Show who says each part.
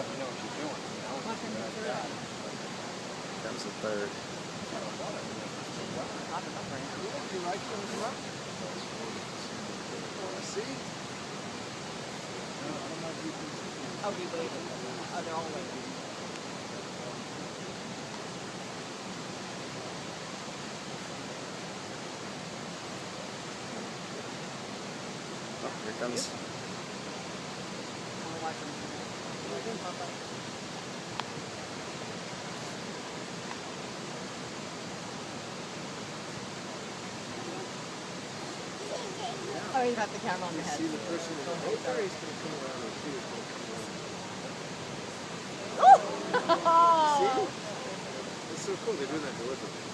Speaker 1: if you know what you're doing. You know?
Speaker 2: Watching the third.
Speaker 3: Comes the third.
Speaker 1: You like them up? See?
Speaker 2: Oh, he waited. Oh, they're all waiting.
Speaker 3: Oh, here comes.
Speaker 2: I'm watching them. Oh, he's got the camera on the head.
Speaker 1: See the person in the boat there? He's going to come around and see what's going
Speaker 2: Oh!
Speaker 1: See? It's so cool. They're doing that deliberately.